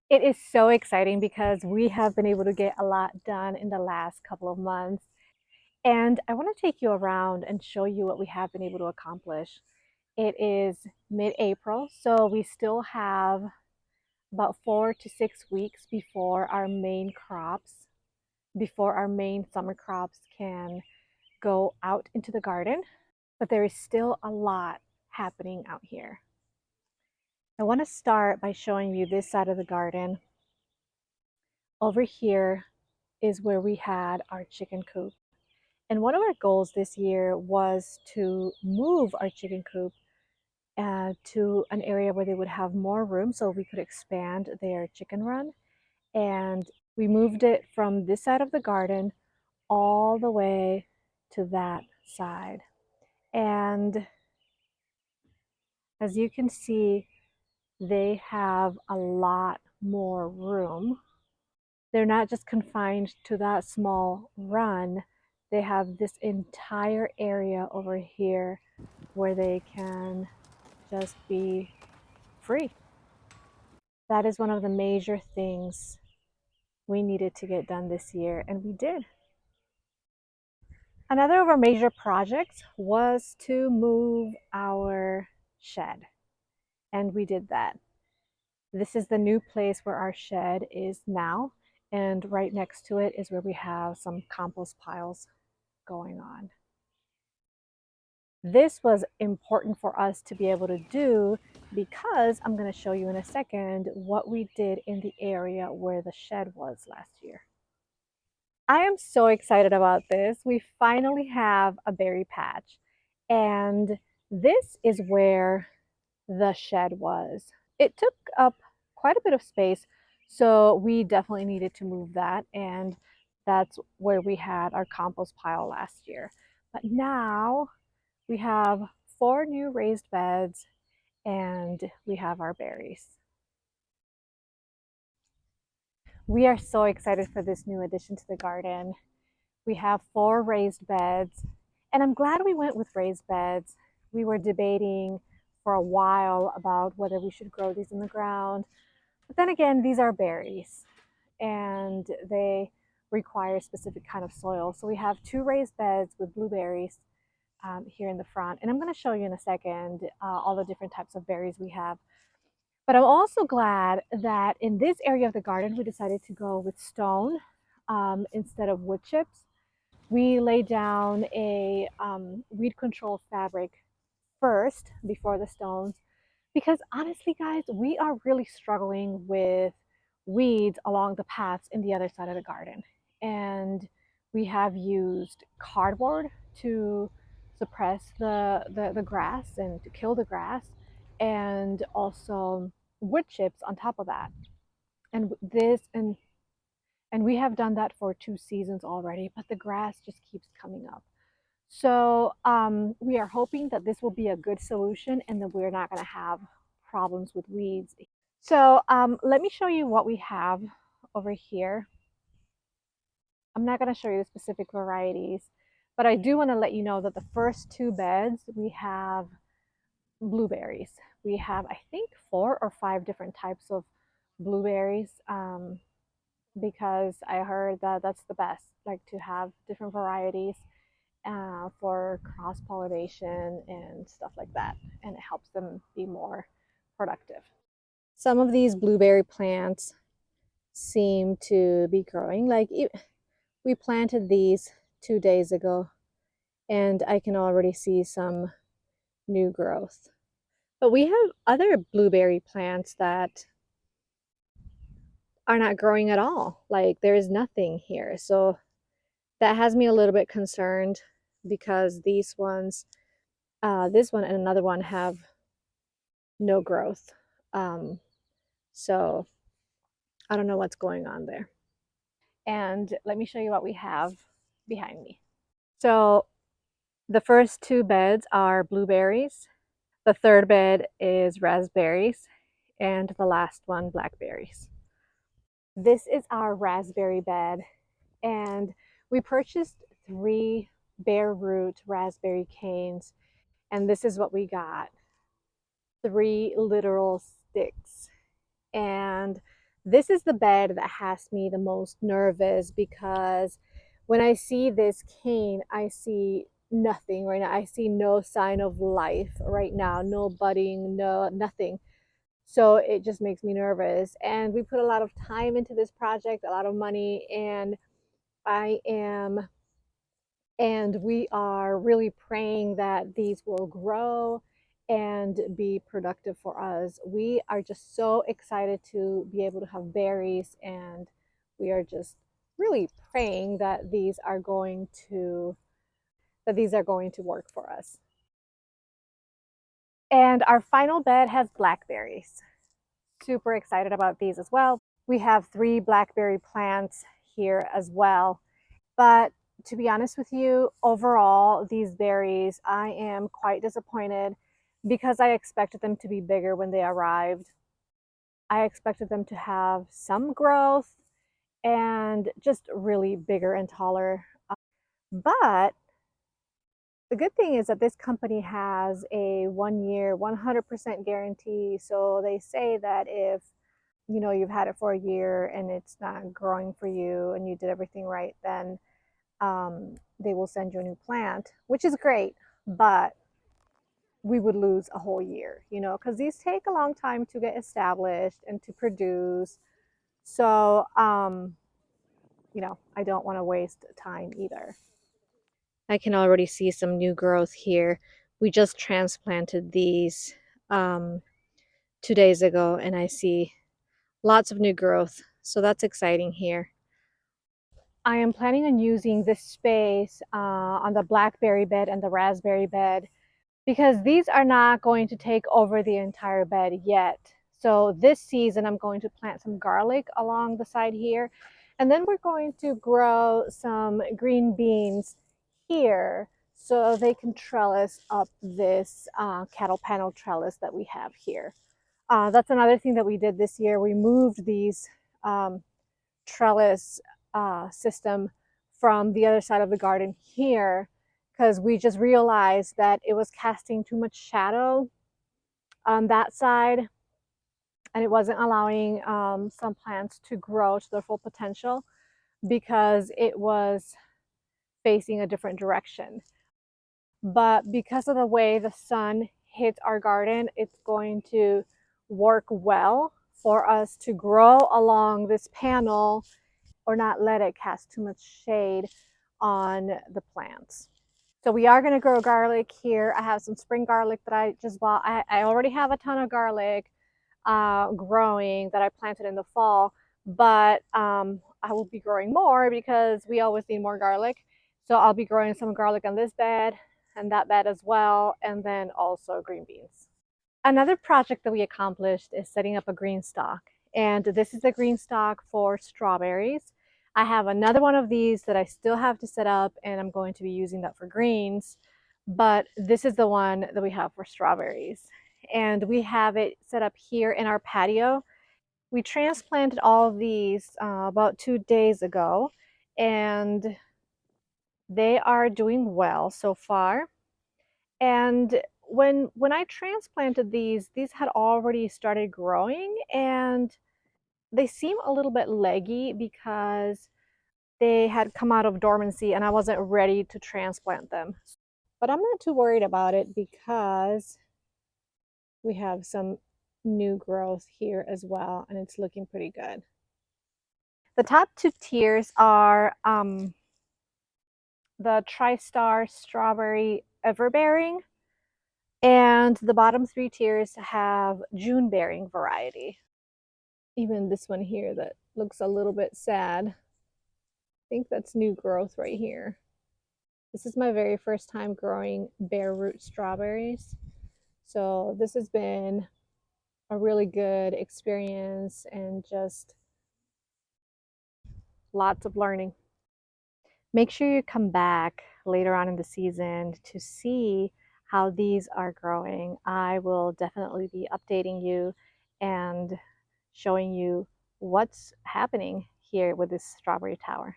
It is so exciting because we have been able to get a lot done in the last couple of months. And I want to take you around and show you what we have been able to accomplish. It is mid-April, so we still have about 4 to 6 weeks before our main summer crops can go out into the garden. But there is still a lot happening out here. I want to start by showing you this side of the garden. Over here is where we had our chicken coop. And one of our goals this year was to move our chicken coop to an area where they would have more room so we could expand their chicken run. And we moved it from this side of the garden all the way to that side. And as you can see, they have a lot more room. They're not just confined to that small run. They have this entire area over here where they can just be free. That is one of the major things we needed to get done this year, and we did. Another of our major projects was to move our shed, and we did that. This is the new place where our shed is now, and right next to it is where we have some compost piles going on. This was important for us to be able to do because I'm going to show you in a second what we did in the area where the shed was last year. I am so excited about this. We finally have a berry patch, and this is where the shed was. It took up quite a bit of space, so we definitely needed to move that, and that's where we had our compost pile last year. But now we have 4 new raised beds and we have our berries. We are so excited for this new addition to the garden. We have 4 raised beds, and I'm glad we went with raised beds. We were debating for a while about whether we should grow these in the ground, but then again, these are berries and they require a specific kind of soil. So we have 2 raised beds with blueberries here in the front. And I'm going to show you in a second all the different types of berries we have. But I'm also glad that in this area of the garden, we decided to go with stone instead of wood chips. We laid down a weed control fabric first before the stones because honestly, guys, we are really struggling with weeds along the paths in the other side of the garden. And we have used cardboard to suppress the grass and to kill the grass, and also wood chips on top of that. And this and we have done that for 2 seasons already, but the grass just keeps coming up. So we are hoping that this will be a good solution and that we're not going to have problems with weeds. So let me show you what we have over here. I'm not going to show you the specific varieties, but I do want to let you know that the first 2 beds we have blueberries. We have, I think, 4 or 5 different types of blueberries because I heard that that's the best, like to have different varieties for cross pollination and stuff like that, and it helps them be more productive. Some of these blueberry plants seem to be growing. We planted these 2 days ago, and I can already see some new growth. But we have other blueberry plants that are not growing at all. Like there is nothing here. So that has me a little bit concerned because these ones, this one and another one have no growth. So I don't know what's going on there. And let me show you what we have behind me. So the first 2 beds are blueberries. The third bed is raspberries, and the last one, blackberries. This is our raspberry bed, and we purchased 3 bare root raspberry canes, and this is what we got. 3 literal sticks. And This is the bed that has me the most nervous because when I see this cane, I see nothing right now. I see no sign of life right now, no budding, no nothing. So it just makes me nervous. And we put a lot of time into this project, a lot of money, and I am and we are really praying that these will grow and be productive for us. We are just so excited to be able to have berries, and we are just really praying that these are going to work for us. And our final bed has blackberries. Super excited about these as well. We have 3 blackberry plants here as well. But to be honest with you, overall, these berries, I am quite disappointed because I expected them to be bigger when they arrived. I expected them to have some growth and just really bigger and taller. But the good thing is that this company has a 1 year, 100% guarantee. So they say that if you've had it for a year and it's not growing for you and you did everything right, then they will send you a new plant, which is great, but we would lose a whole year, because these take a long time to get established and to produce. So, I don't want to waste time either. I can already see some new growth here. We just transplanted these um, 2 days ago, and I see lots of new growth. So that's exciting here. I am planning on using this space on the blackberry bed and the raspberry bed because these are not going to take over the entire bed yet. So this season, I'm going to plant some garlic along the side here. And then we're going to grow some green beans here so they can trellis up this cattle panel trellis that we have here. That's another thing that we did this year. We moved these um, trellis system from the other side of the garden here because we just realized that it was casting too much shadow on that side and it wasn't allowing some plants to grow to their full potential because it was facing a different direction. But because of the way the sun hits our garden, it's going to work well for us to grow along this panel or not let it cast too much shade on the plants. So we are going to grow garlic here. I have some spring garlic that I just bought. I already have a ton of garlic growing that I planted in the fall, but I will be growing more because we always need more garlic. So I'll be growing some garlic on this bed and that bed as well, and then also green beans. Another project that we accomplished is setting up a green stalk. And this is the green stalk for strawberries. I have another one of these that I still have to set up, and I'm going to be using that for greens. But this is the one that we have for strawberries. And we have it set up here in our patio. We transplanted all of these about 2 days ago, and they are doing well so far. And when I transplanted these had already started growing and they seem a little bit leggy because they had come out of dormancy and I wasn't ready to transplant them. But I'm not too worried about it because we have some new growth here as well and it's looking pretty good. The top 2 tiers are the TriStar Strawberry Everbearing, and the bottom 3 tiers have June bearing variety. Even this one here that looks a little bit sad. I think that's new growth right here. This is my very first time growing bare root strawberries. So this has been a really good experience and just lots of learning. Make sure you come back later on in the season to see how these are growing. I will definitely be updating you and showing you what's happening here with this strawberry tower.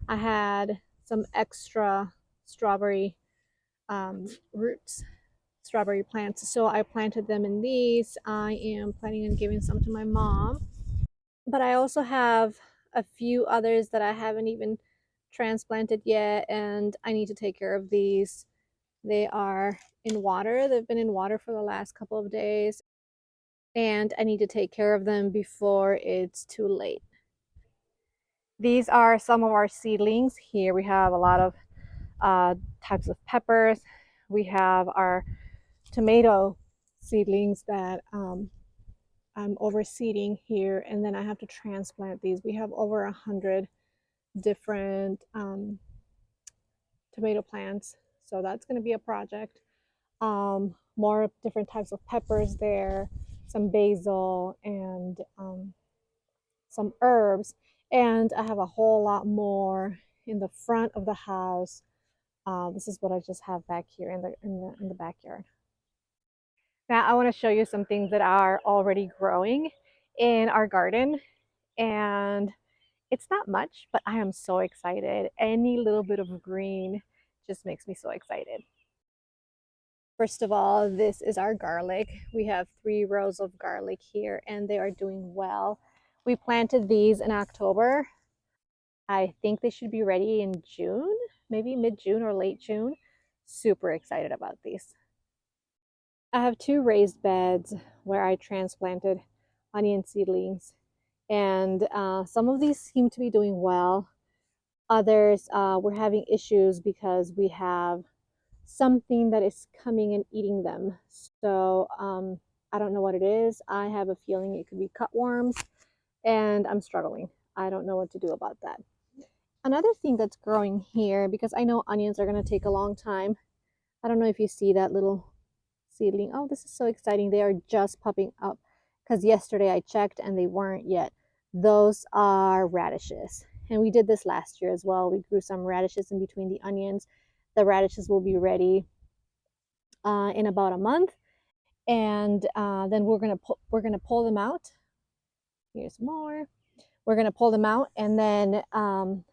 I had some extra strawberry roots, strawberry plants, so I planted them in these. I am planning on giving some to my mom. But I also have a few others that I haven't even transplanted yet, and I need to take care of these. They are in water. They've been in water for the last couple of days, and I need to take care of them before it's too late. These are some of our seedlings. Here we have a lot of types of peppers. We have our tomato seedlings that I'm overseeding here, and then I have to transplant these. We have over 100 different tomato plants, so that's going to be a project. More different types of peppers there, some basil, and some herbs, and I have a whole lot more in the front of the house. This is what I just have back here in the backyard. Now I want to show you some things that are already growing in our garden, and it's not much, but I am so excited. Any little bit of green just makes me so excited. First of all, this is our garlic. We have 3 rows of garlic here, and they are doing well. We planted these in October. I think they should be ready in June, maybe mid-June or late June. Super excited about these. I have 2 raised beds where I transplanted onion seedlings, and some of these seem to be doing well. Others, we're having issues because we have something that is coming and eating them. So I don't know what it is. I have a feeling it could be cutworms, and I'm struggling. I don't know what to do about that. Another thing that's growing here, because I know onions are going to take a long time. I don't know if you see that little seedling. Oh, this is so exciting. They are just popping up because yesterday I checked and they weren't yet. Those are radishes. And we did this last year as well. We grew some radishes in between the onions. The radishes will be ready in about a month, and then we're gonna pull them out. Here's more. We're gonna pull them out, and then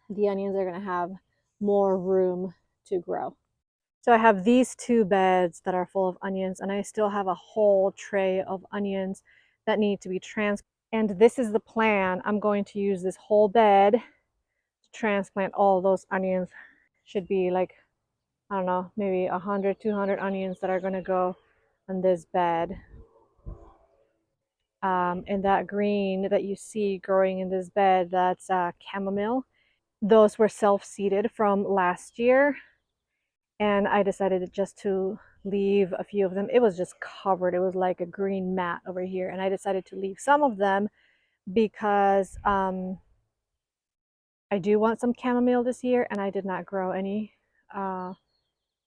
the onions are gonna have more room to grow. So I have these 2 beds that are full of onions, and I still have a whole tray of onions that need to be transplanted. And this is the plan. I'm going to use this whole bed to transplant all those onions. Should be like, I don't know, maybe 100, 200 onions that are going to go on this bed. And that green that you see growing in this bed, that's chamomile. Those were self-seeded from last year, and I decided just to leave a few of them. It was just covered. It was like a green mat over here, and I decided to leave some of them because I do want some chamomile this year, and I did not grow any. Uh,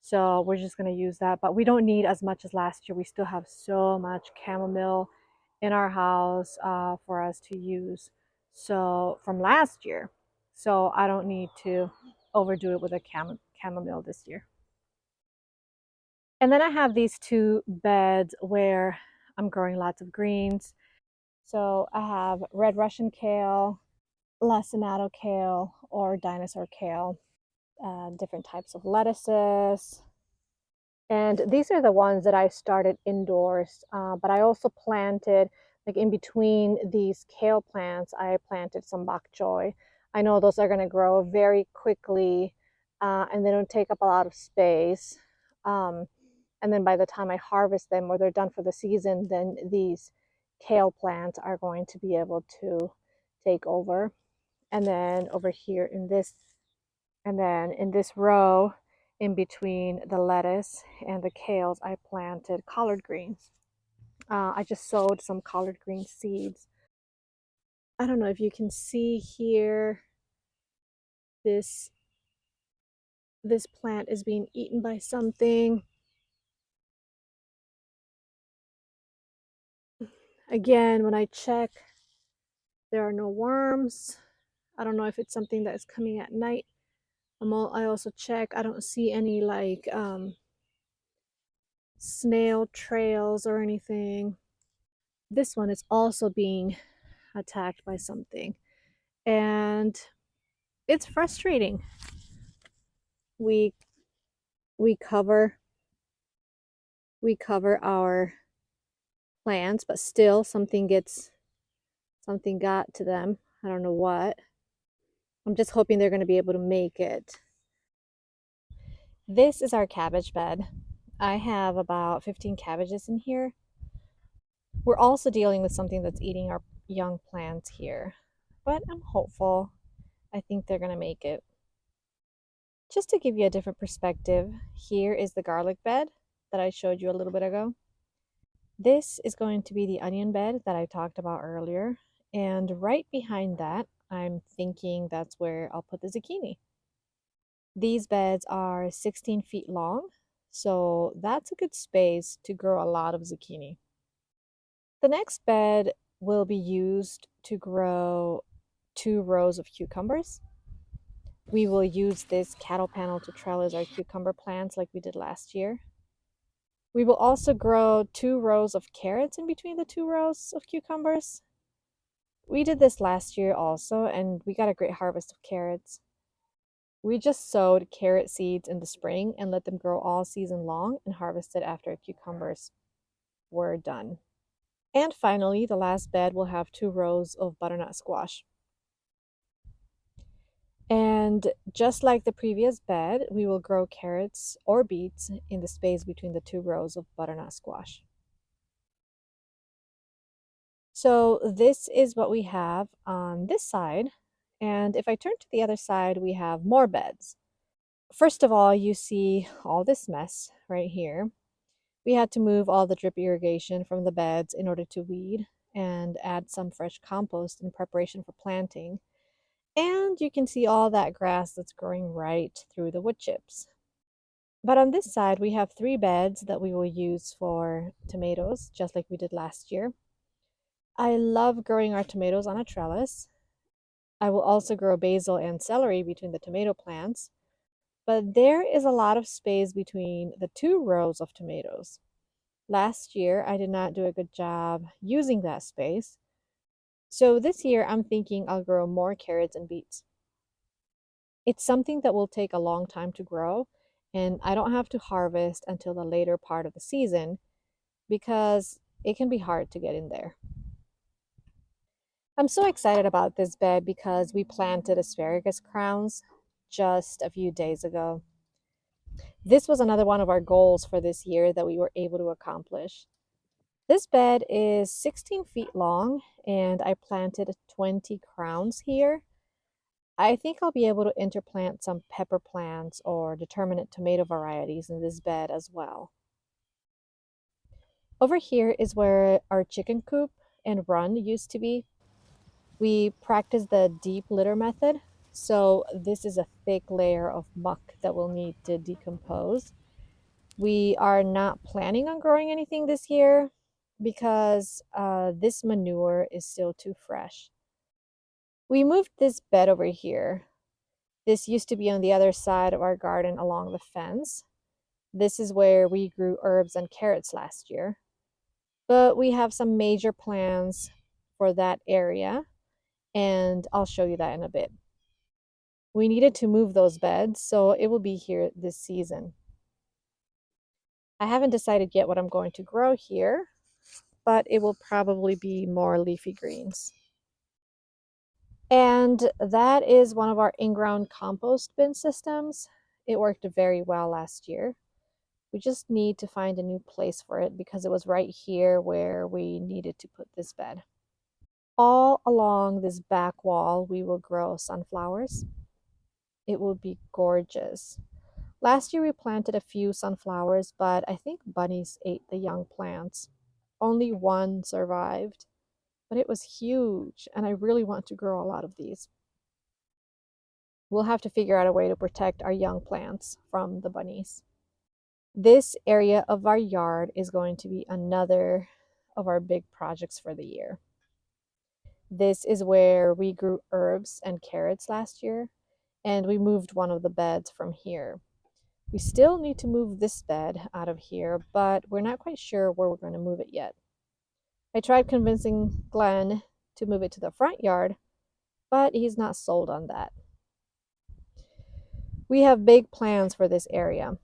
so we're just going to use that, but we don't need as much as last year. We still have so much chamomile in our house for us to use. So from last year, so I don't need to overdo it with a chamomile this year. And then I have these 2 beds where I'm growing lots of greens. So I have red Russian kale, lacinato kale, or dinosaur kale, different types of lettuces. And these are the ones that I started indoors, but I also planted, like in between these kale plants, I planted some bok choy. I know those are going to grow very quickly, and they don't take up a lot of space. Um, and then by the time I harvest them or they're done for the season, then these kale plants are going to be able to take over. And then over here in this, and then in this row, in between the lettuce and the kales, I planted collard greens. I just sowed some collard green seeds. I don't know if you can see here, this this plant is being eaten by something. Again, when I check, there are no worms. I don't know if it's something that is coming at night. I also check, I don't see any like snail trails or anything. This one is also being attacked by something, and it's frustrating. We we cover we cover our plants, but still Something got to them. I don't know what. I'm just hoping they're going to be able to make it. This is our cabbage bed. I have about 15 cabbages in here. We're also dealing with something that's eating our young plants here, but I'm hopeful. I think they're going to make it. Just to give you a different perspective, here is the garlic bed that I showed you a little bit ago. This is going to be the onion bed that I talked about earlier. And right behind that, I'm thinking that's where I'll put the zucchini. These beds are 16 feet long, so that's a good space to grow a lot of zucchini. The next bed will be used to grow 2 rows of cucumbers. We will use this cattle panel to trellis our cucumber plants like we did last year. We will also grow 2 rows of carrots in between the 2 rows of cucumbers. We did this last year also, and we got a great harvest of carrots. We just sowed carrot seeds in the spring and let them grow all season long and harvested after cucumbers were done. And finally, the last bed will have 2 rows of butternut squash. And just like the previous bed, we will grow carrots or beets in the space between the 2 rows of butternut squash. So this is what we have on this side. And if I turn to the other side, we have more beds. First of all, you see all this mess right here. We had to move all the drip irrigation from the beds in order to weed and add some fresh compost in preparation for planting. And you can see all that grass that's growing right through the wood chips. But on this side, we have 3 beds that we will use for tomatoes, just like we did last year. I love growing our tomatoes on a trellis. I will also grow basil and celery between the tomato plants, but there is a lot of space between the 2 rows of tomatoes. Last year, I did not do a good job using that space. So this year, I'm thinking I'll grow more carrots and beets. It's something that will take a long time to grow, and I don't have to harvest until the later part of the season because it can be hard to get in there. I'm so excited about this bed because we planted asparagus crowns just a few days ago. This was another one of our goals for this year that we were able to accomplish. This bed is 16 feet long and I planted 20 crowns here. I think I'll be able to interplant some pepper plants or determinate tomato varieties in this bed as well. Over here is where our chicken coop and run used to be. We practice the deep litter method, so this is a thick layer of muck that will need to decompose. We are not planning on growing anything this year because this manure is still too fresh. We moved this bed over here. This used to be on the other side of our garden along the fence. This is where we grew herbs and carrots last year. But we have some major plans for that area, and I'll show you that in a bit. We needed to move those beds, so it will be here this season. I haven't decided yet what I'm going to grow here, but it will probably be more leafy greens. And that is one of our in-ground compost bin systems. It worked very well last year. We just need to find a new place for it because it was right here where we needed to put this bed. All along this back wall, we will grow sunflowers. It will be gorgeous. Last year we planted a few sunflowers, but I think bunnies ate the young plants. Only one survived, but it was huge, and I really want to grow a lot of these. We'll have to figure out a way to protect our young plants from the bunnies. This area of our yard is going to be another of our big projects for the year. This is where we grew herbs and carrots last year, and we moved one of the beds from here. We still need to move this bed out of here, but we're not quite sure where we're going to move it yet. I tried convincing Glenn to move it to the front yard, but he's not sold on that. We have big plans for this area.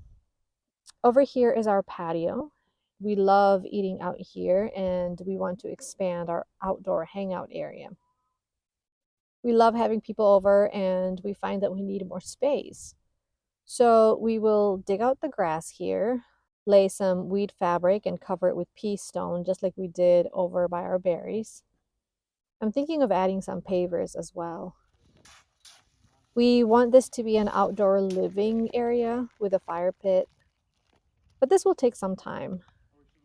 Over here is our patio. We love eating out here and we want to expand our outdoor hangout area. We love having people over and we find that we need more space. So we will dig out the grass here, lay some weed fabric and cover it with pea stone, just like we did over by our berries. I'm thinking of adding some pavers as well. We want this to be an outdoor living area with a fire pit, but this will take some time.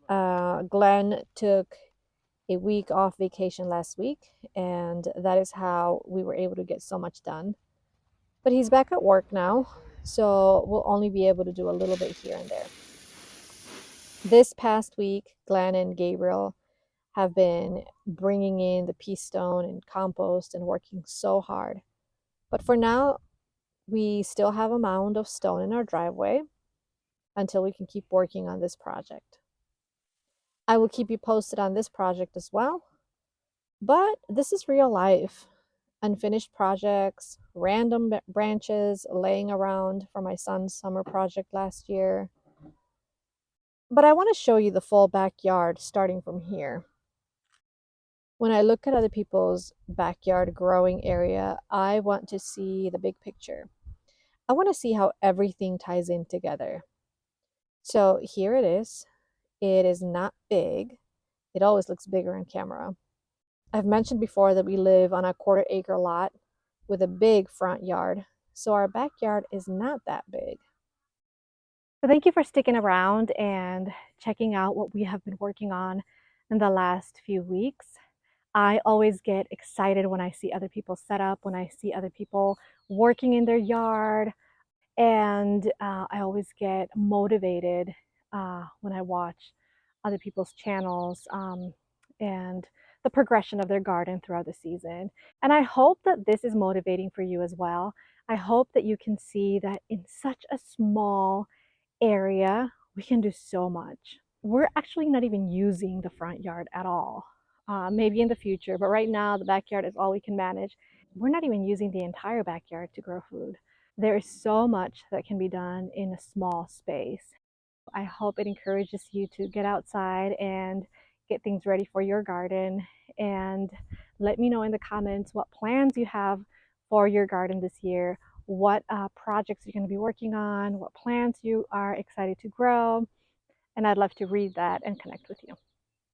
Glenn took a week off vacation last week, and that is how we were able to get so much done. But he's back at work now, so we'll only be able to do a little bit here and there. This past week, Glenn and Gabriel have been bringing in the pea stone and compost and working so hard. But for now, we still have a mound of stone in our driveway until we can keep working on this project. I will keep you posted on this project as well. But this is real life. Unfinished projects, random branches laying around for my son's summer project last year. But I want to show you the full backyard starting from here. When I look at other people's backyard growing area, I want to see the big picture. I want to see how everything ties in together. So here it is. It is not big. It always looks bigger on camera. I've mentioned before that we live on a quarter-acre lot with a big front yard, so our backyard is not that big. So thank you for sticking around and checking out what we have been working on in the last few weeks. I always get excited when I see other people set up, when I see other people working in their yard, and I always get motivated when I watch other people's channels and the progression of their garden throughout the season. And I hope that this is motivating for you as well. I hope that you can see that in such a small area, we can do so much. We're actually not even using the front yard at all. Maybe in the future, but right now the backyard is all we can manage. We're not even using the entire backyard to grow food. There is so much that can be done in a small space. I hope it encourages you to get outside and get things ready for your garden. And let me know in the comments what plans you have for your garden this year, what projects you're going to be working on, what plants you are excited to grow. And I'd love to read that and connect with you.